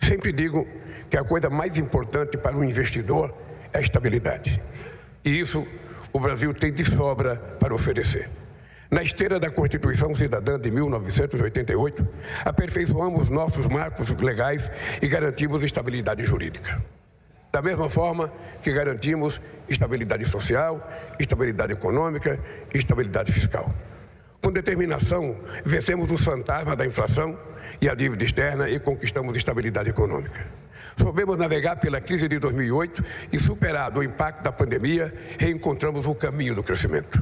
Sempre digo que a coisa mais importante para um investidor é a estabilidade. E isso o Brasil tem de sobra para oferecer. Na esteira da Constituição Cidadã de 1988, aperfeiçoamos nossos marcos legais e garantimos estabilidade jurídica. Da mesma forma que garantimos estabilidade social, estabilidade econômica e estabilidade fiscal. Com determinação, vencemos os fantasmas da inflação e a dívida externa e conquistamos estabilidade econômica. Soubemos navegar pela crise de 2008 e, superado o impacto da pandemia, reencontramos o caminho do crescimento.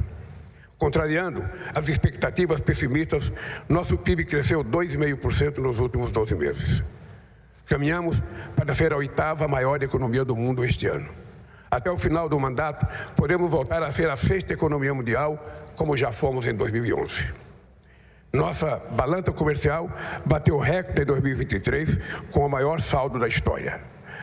Contrariando as expectativas pessimistas, nosso PIB cresceu 2,5% nos últimos 12 meses. Caminhamos para ser a 8ª maior economia do mundo este ano. Até o final do mandato, podemos voltar a ser a 6ª economia mundial, como já fomos em 2011. Nossa balança comercial bateu recorde em 2023, com o maior saldo da história.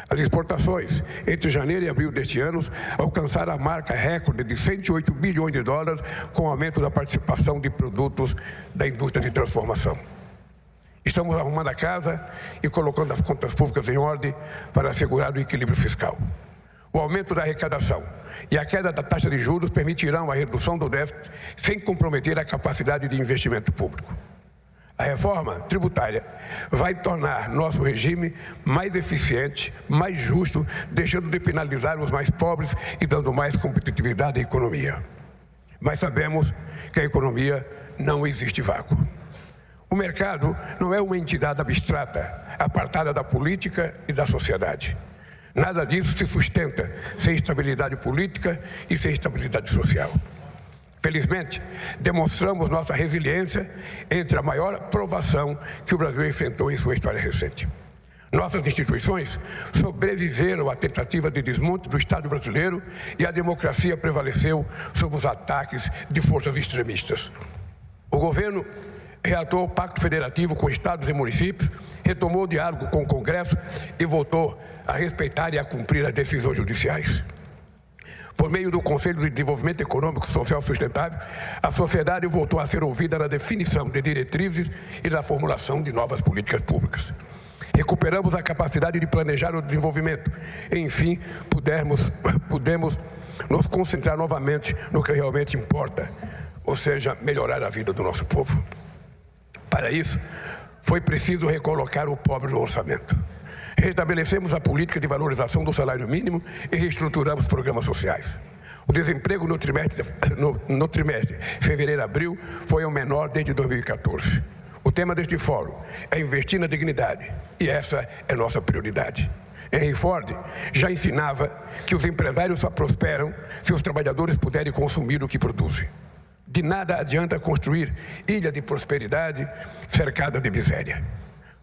As exportações entre janeiro e abril deste ano alcançaram a marca recorde de 108 bilhões de dólares, com o aumento da participação de produtos da indústria de transformação. Estamos arrumando a casa e colocando as contas públicas em ordem para assegurar o equilíbrio fiscal. O aumento da arrecadação e a queda da taxa de juros permitirão a redução do déficit sem comprometer a capacidade de investimento público. A reforma tributária vai tornar nosso regime mais eficiente, mais justo, deixando de penalizar os mais pobres e dando mais competitividade à economia. Mas sabemos que a economia não existe vácuo. O mercado não é uma entidade abstrata, apartada da política e da sociedade. Nada disso se sustenta sem estabilidade política e sem estabilidade social. Felizmente, demonstramos nossa resiliência entre a maior provação que o Brasil enfrentou em sua história recente. Nossas instituições sobreviveram à tentativa de desmonte do Estado brasileiro e a democracia prevaleceu sob os ataques de forças extremistas. O governo reatou o Pacto Federativo com estados e municípios, retomou o diálogo com o Congresso e voltou a respeitar e a cumprir as decisões judiciais. Por meio do Conselho de Desenvolvimento Econômico e Social Sustentável, a sociedade voltou a ser ouvida na definição de diretrizes e na formulação de novas políticas públicas. Recuperamos a capacidade de planejar o desenvolvimento e, enfim, pudemos nos concentrar novamente no que realmente importa, ou seja, melhorar a vida do nosso povo. Para isso, foi preciso recolocar o pobre no orçamento. Restabelecemos a política de valorização do salário mínimo e reestruturamos programas sociais. O desemprego no trimestre fevereiro-abril foi o menor desde 2014. O tema deste fórum é investir na dignidade e essa é nossa prioridade. Henry Ford já ensinava que os empresários só prosperam se os trabalhadores puderem consumir o que produzem. De nada adianta construir ilha de prosperidade cercada de miséria.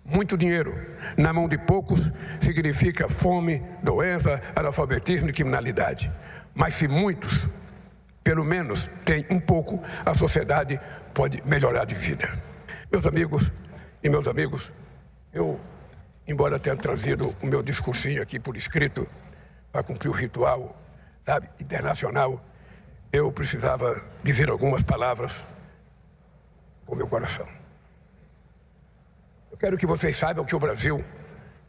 Muito dinheiro na mão de poucos significa fome, doença, analfabetismo e criminalidade. Mas se muitos, pelo menos, têm um pouco, a sociedade pode melhorar de vida. Meus amigos e meus amigos, eu, embora tenha trazido o meu discursinho aqui por escrito, para cumprir o ritual, internacional, eu precisava dizer algumas palavras com o meu coração. Eu quero que vocês saibam que o Brasil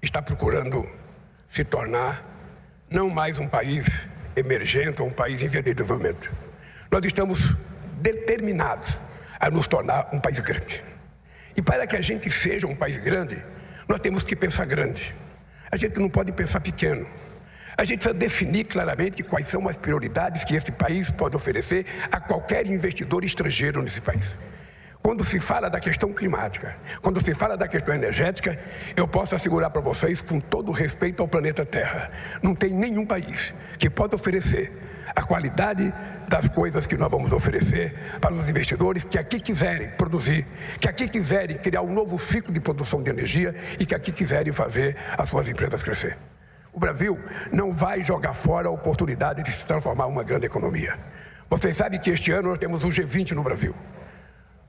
está procurando se tornar não mais um país emergente ou um país em via de desenvolvimento. Nós estamos determinados a nos tornar um país grande. E para que a gente seja um país grande, nós temos que pensar grande. A gente não pode pensar pequeno. A gente precisa definir claramente quais são as prioridades que esse país pode oferecer a qualquer investidor estrangeiro nesse país. Quando se fala da questão climática, quando se fala da questão energética, eu posso assegurar para vocês, com todo o respeito ao planeta Terra, não tem nenhum país que pode oferecer a qualidade das coisas que nós vamos oferecer para os investidores que aqui quiserem produzir, que aqui quiserem criar um novo ciclo de produção de energia e que aqui quiserem fazer as suas empresas crescer. O Brasil não vai jogar fora a oportunidade de se transformar em uma grande economia. Vocês sabem que este ano nós temos o G20 no Brasil.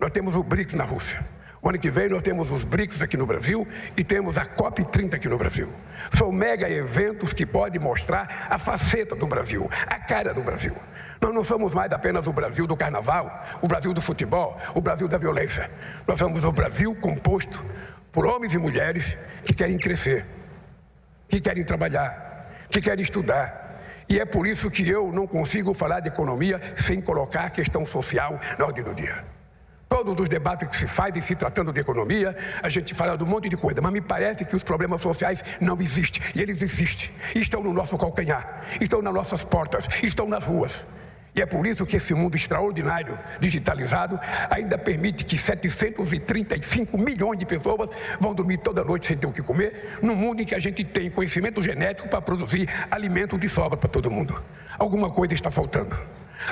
Nós temos o BRICS na Rússia. O ano que vem nós temos os BRICS aqui no Brasil e temos a COP30 aqui no Brasil. São mega eventos que podem mostrar a faceta do Brasil, a cara do Brasil. Nós não somos mais apenas o Brasil do carnaval, o Brasil do futebol, o Brasil da violência. Nós somos o Brasil composto por homens e mulheres que querem crescer, que querem trabalhar, que querem estudar. E é por isso que eu não consigo falar de economia sem colocar a questão social na ordem do dia. Todos os debates que se faz em se tratando de economia, a gente fala de um monte de coisa, mas me parece que os problemas sociais não existem, e eles existem, estão no nosso calcanhar, estão nas nossas portas, estão nas ruas. E é por isso que esse mundo extraordinário, digitalizado, ainda permite que 735 milhões de pessoas vão dormir toda noite sem ter o que comer, num mundo em que a gente tem conhecimento genético para produzir alimento de sobra para todo mundo. Alguma coisa está faltando.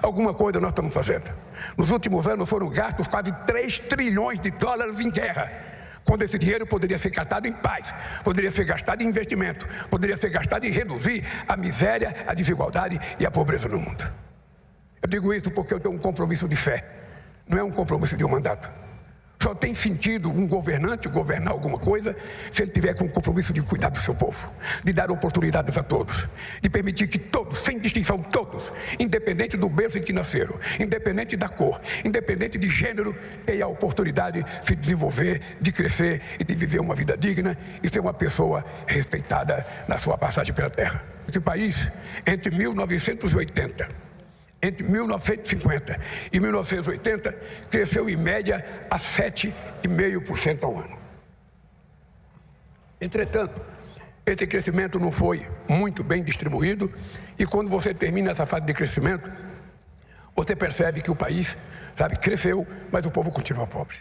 Alguma coisa nós estamos fazendo. Nos últimos anos foram gastos quase 3 trilhões de dólares em guerra, quando esse dinheiro poderia ser gastado em paz, poderia ser gastado em investimento, poderia ser gastado em reduzir a miséria, a desigualdade e a pobreza no mundo. Eu digo isso porque eu tenho um compromisso de fé, não é um compromisso de um mandato. Só tem sentido um governante governar alguma coisa se ele tiver com o compromisso de cuidar do seu povo, de dar oportunidades a todos, de permitir que todos, sem distinção, todos, independente do berço em que nasceram, independente da cor, independente de gênero, tenham a oportunidade de se desenvolver, de crescer e de viver uma vida digna e ser uma pessoa respeitada na sua passagem pela terra. Esse país, entre 1950 e 1980, cresceu em média a 7,5% ao ano. Entretanto, esse crescimento não foi muito bem distribuído e quando você termina essa fase de crescimento, você percebe que o país, cresceu, mas o povo continua pobre.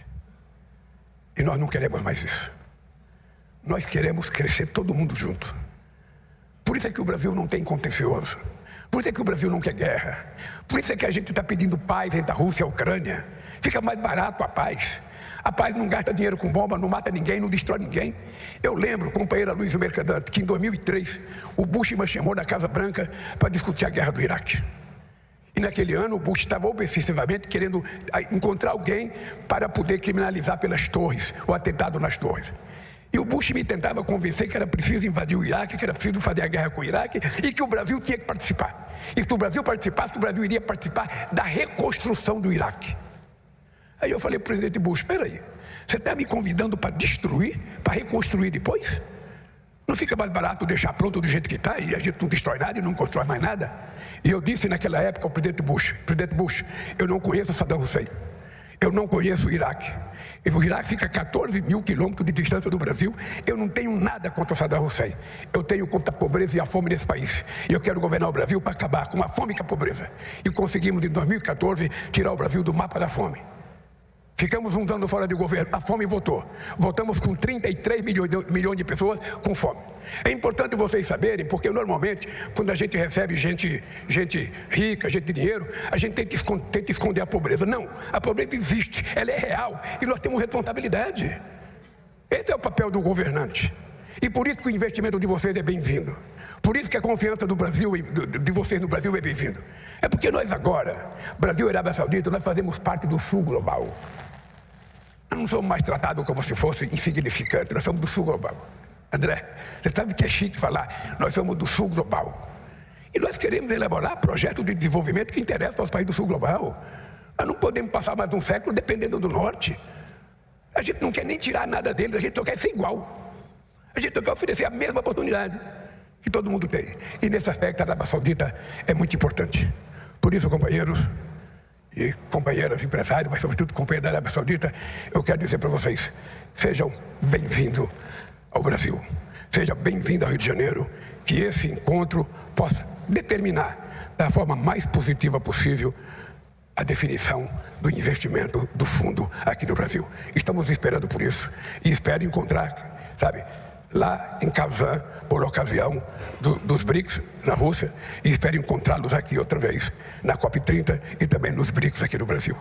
E nós não queremos mais isso. Nós queremos crescer todo mundo junto. Por isso é que o Brasil não tem contencioso. Por isso é que o Brasil não quer guerra. Por isso é que a gente está pedindo paz entre a Rússia e a Ucrânia. Fica mais barato a paz. A paz não gasta dinheiro com bomba, não mata ninguém, não destrói ninguém. Eu lembro, companheira Luiz Mercadante, que em 2003 o Bush me chamou da Casa Branca para discutir a guerra do Iraque. E naquele ano o Bush estava obsessivamente querendo encontrar alguém para poder criminalizar pelas torres, o atentado nas torres. E o Bush me tentava convencer que era preciso invadir o Iraque, que era preciso fazer a guerra com o Iraque e que o Brasil tinha que participar. E se o Brasil participasse, o Brasil iria participar da reconstrução do Iraque. Aí eu falei para o presidente Bush, espera aí, você está me convidando para destruir, para reconstruir depois? Não fica mais barato deixar pronto do jeito que está e a gente não destrói nada e não constrói mais nada? E eu disse naquela época ao presidente Bush, eu não conheço Saddam Hussein. Eu não conheço o Iraque. O Iraque fica a 14 mil quilômetros de distância do Brasil. Eu não tenho nada contra Saddam Hussein. Eu tenho contra a pobreza e a fome nesse país. E eu quero governar o Brasil para acabar com a fome e com a pobreza. E conseguimos, em 2014, tirar o Brasil do mapa da fome. Ficamos um ano fora de governo, a fome voltou. Voltamos com 33 milhões de pessoas com fome. É importante vocês saberem, porque normalmente, quando a gente recebe gente rica, gente de dinheiro, a gente tenta esconder a pobreza. Não, a pobreza existe, ela é real e nós temos responsabilidade. Esse é o papel do governante. E por isso que o investimento de vocês é bem-vindo. Por isso que a confiança do Brasil, de vocês no Brasil é bem-vindo. É porque nós agora, Brasil e Arábia Saudita, nós fazemos parte do Sul Global. Nós não somos mais tratados como se fosse insignificante, nós somos do Sul Global. André, você sabe que é chique falar, nós somos do Sul Global. E nós queremos elaborar projetos de desenvolvimento que interessam aos países do Sul Global. Nós não podemos passar mais um século dependendo do Norte. A gente não quer nem tirar nada deles, a gente só quer ser igual. A gente só quer oferecer a mesma oportunidade que todo mundo tem. E nesse aspecto a Arábia Saudita é muito importante. Por isso, companheiros e companheiras empresários, mas sobretudo companheiros da Arábia Saudita, eu quero dizer para vocês, sejam bem-vindos ao Brasil, seja bem-vindo ao Rio de Janeiro, que esse encontro possa determinar da forma mais positiva possível a definição do investimento do fundo aqui no Brasil. Estamos esperando por isso e espero encontrar, lá em Kazan, por ocasião dos BRICS na Rússia, e espero encontrá-los aqui outra vez, na COP30 e também nos BRICS aqui no Brasil.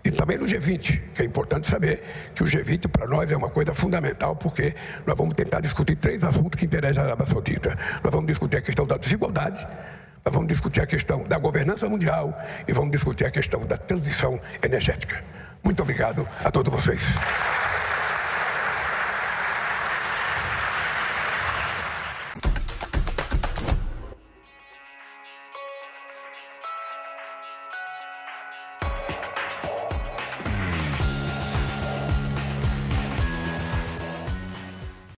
E também no G20, que é importante saber que o G20 para nós é uma coisa fundamental, porque nós vamos tentar discutir 3 assuntos que interessam à Arábia Saudita. Nós vamos discutir a questão da desigualdade, nós vamos discutir a questão da governança mundial e vamos discutir a questão da transição energética. Muito obrigado a todos vocês.